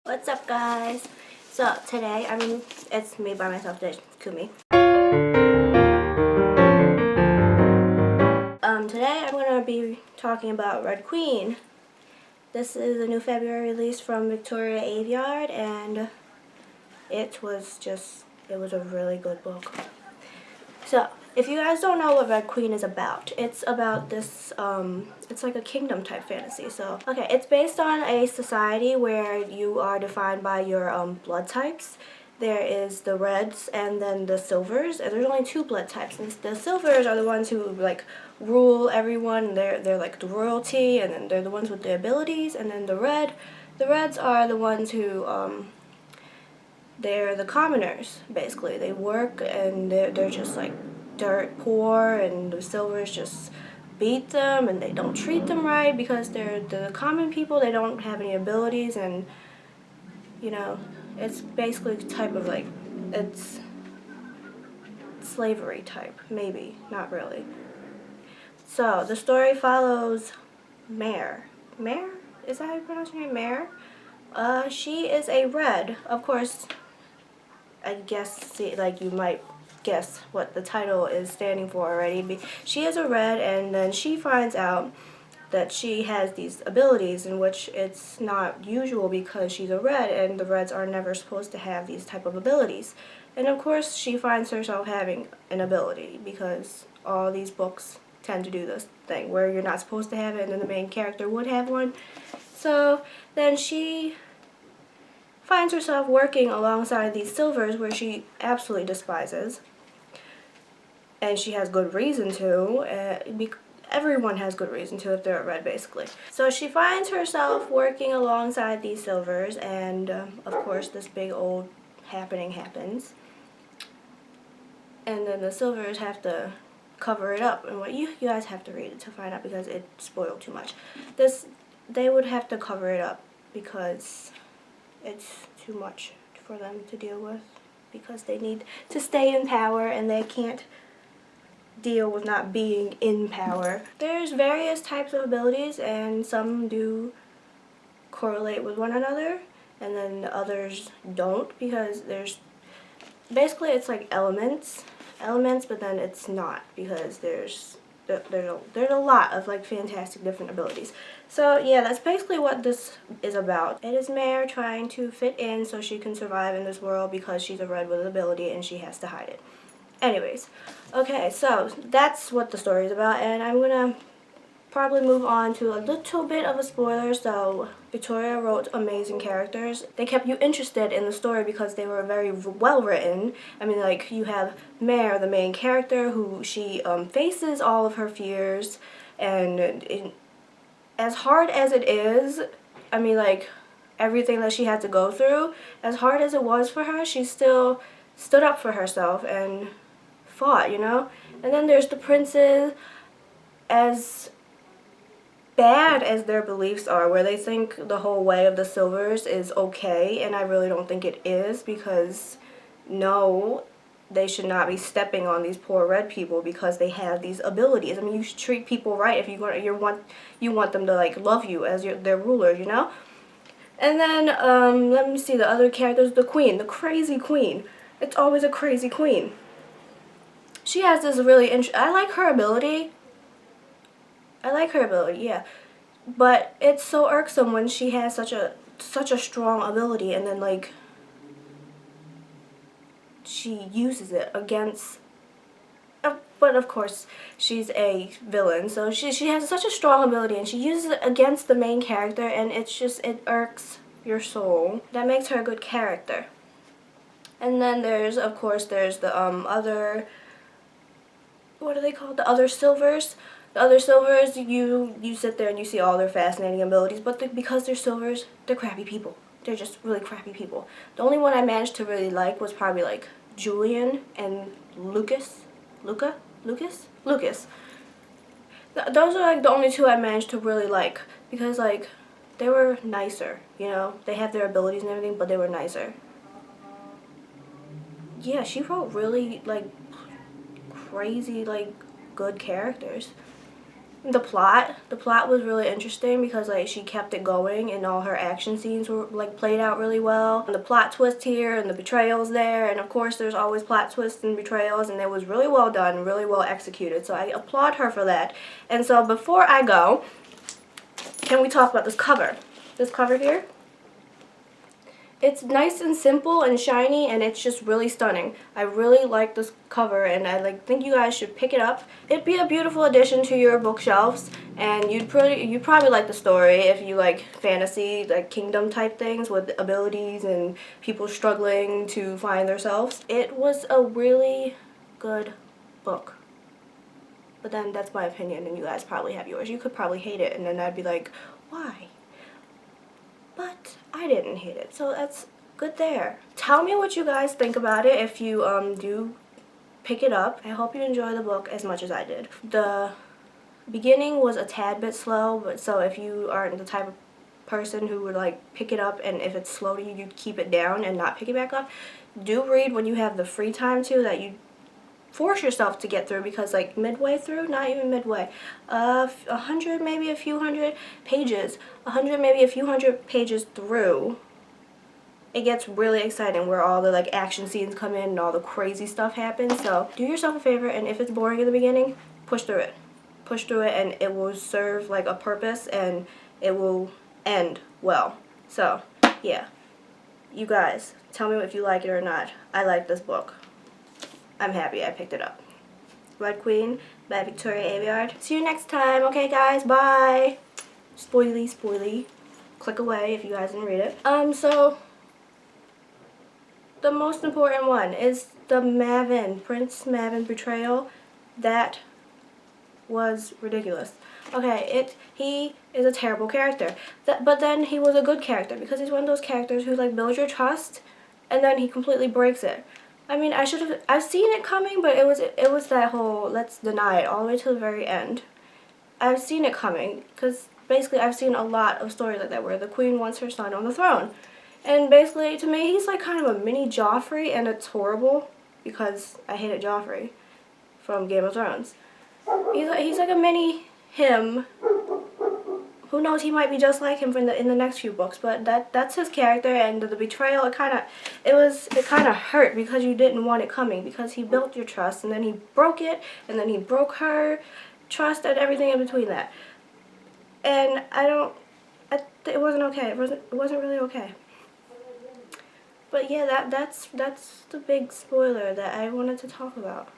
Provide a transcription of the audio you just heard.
What's up, guys? So today, it's me by myself, today, Kumi. Today I'm gonna be talking about Red Queen. This is a new February release from Victoria Aveyard, and it was a really good book. So, if you guys don't know what Red Queen is about, it's about this, it's like a kingdom type fantasy. So, okay, it's based on a society where you are defined by your blood types. There is the reds and then the silvers, and there's only two blood types. And the silvers are the ones who like rule everyone. They're like the royalty, and then they're the ones with the abilities. And then the reds are the ones who they're the commoners, basically. They work and they're just like dirt poor, and the silvers just beat them and they don't treat them right because they're the common people. They don't have any abilities, and you know, it's basically type of like, it's slavery type, maybe, not really. So the story follows Mare. Mare? Is that how you pronounce her name? Mare? She is a red. Of course, I guess, like, you might guess what the title is standing for already. She is a red, and then she finds out that she has these abilities, in which it's not usual because she's a red, and the reds are never supposed to have these type of abilities. And of course, she finds herself having an ability because all these books tend to do this thing where you're not supposed to have it, and then the main character would have one. So then she finds herself working alongside these silvers, where she absolutely despises, and she has good reason to. Everyone has good reason to if they're a red, basically. So she finds herself working alongside these silvers, and of course this big old happening happens, and then the silvers have to cover it up. And what you guys have to read it to find out, because it spoiled too much. They would have to cover it up because it's too much for them to deal with, because they need to stay in power and they can't deal with not being in power. There's various types of abilities, and some do correlate with one another, and then others don't, because there's basically, it's like elements, but then it's not, because there's a lot of like fantastic different abilities. So yeah, that's basically what this is about. It is Mare trying to fit in so she can survive in this world, because she's a red with an ability and she has to hide it. Anyways, okay, so that's what the story is about, and I'm gonna probably move on to a little bit of a spoiler. So Victoria wrote amazing characters. They kept you interested in the story because they were very well written. I mean, like, you have Mare, the main character, who she faces all of her fears, and as hard as it is, I mean, like, everything that she had to go through, as hard as it was for her, she still stood up for herself and fought, you know? And then there's the princes. As bad as their beliefs are, where they think the whole way of the silvers is okay, and I really don't think it is, because no, they should not be stepping on these poor red people because they have these abilities. I mean, you should treat people right if you want them to like love you as their ruler, you know? And then let me see the other characters. The queen, the crazy queen. It's always a crazy queen. She has this really I like her ability. Yeah. But it's so irksome when she has such a strong ability, and then like she uses it against but of course she's a villain, so she has such a strong ability and she uses it against the main character, and it irks your soul. That makes her a good character. And then there's the other, what are they called? The other silvers. The other silvers, you sit there and you see all their fascinating abilities, but because they're silvers, they're crappy people. They're just really crappy people. The only one I managed to really like was probably like Julian and Lucas. Those are like the only two I managed to really like, because like they were nicer, you know? They have their abilities and everything, but they were nicer. Yeah, she wrote really like crazy, like, good characters. The plot was really interesting because like she kept it going and all her action scenes were like played out really well. And the plot twist here and the betrayals there, and of course there's always plot twists and betrayals, and it was really well done, really well executed. So I applaud her for that. And so before I go, can we talk about this cover? This cover here? It's nice and simple and shiny, and it's just really stunning. I really like this cover, and I think you guys should pick it up. It'd be a beautiful addition to your bookshelves, and you'd probably like the story if you like fantasy, like kingdom type things with abilities and people struggling to find themselves. It was a really good book. But then that's my opinion, and you guys probably have yours. You could probably hate it, and then I'd be like, why? But I didn't hate it, so that's good there. Tell me what you guys think about it if you do pick it up. I hope you enjoy the book as much as I did. The beginning was a tad bit slow, but so if you aren't the type of person who would like pick it up and if it's slow to you, you'd keep it down and not pick it back up, do read when you have the free time to, that you force yourself to get through, because like midway through, not even midway, 100 maybe a few hundred pages, 100 maybe a few hundred pages through, it gets really exciting where all the like action scenes come in and all the crazy stuff happens. So do yourself a favor, and if it's boring in the beginning, push through it, and it will serve like a purpose and it will end well. So yeah, you guys tell me if you like it or not. I like this book. I'm happy I picked it up. Red Queen by Victoria Aveyard. See you next time. Okay, guys. Bye. Spoily, spoily. Click away if you guys didn't read it. So the most important one is the Prince Mavin betrayal. That was ridiculous. Okay, he is a terrible character. But then he was a good character because he's one of those characters who like builds your trust and then he completely breaks it. I mean, I've seen it coming, but it was that whole let's deny it all the way to the very end. I've seen it coming because basically I've seen a lot of stories like that where the queen wants her son on the throne. And basically to me he's like kind of a mini Joffrey, and it's horrible because I hated Joffrey from Game of Thrones. He's like a mini him. Who knows, he might be just like him in the next few books, but that's his character. And the betrayal, it kind of hurt because you didn't want it coming, because he built your trust and then he broke it, and then he broke her trust and everything in between that. And it wasn't okay. It wasn't really okay. But yeah, that's the big spoiler that I wanted to talk about.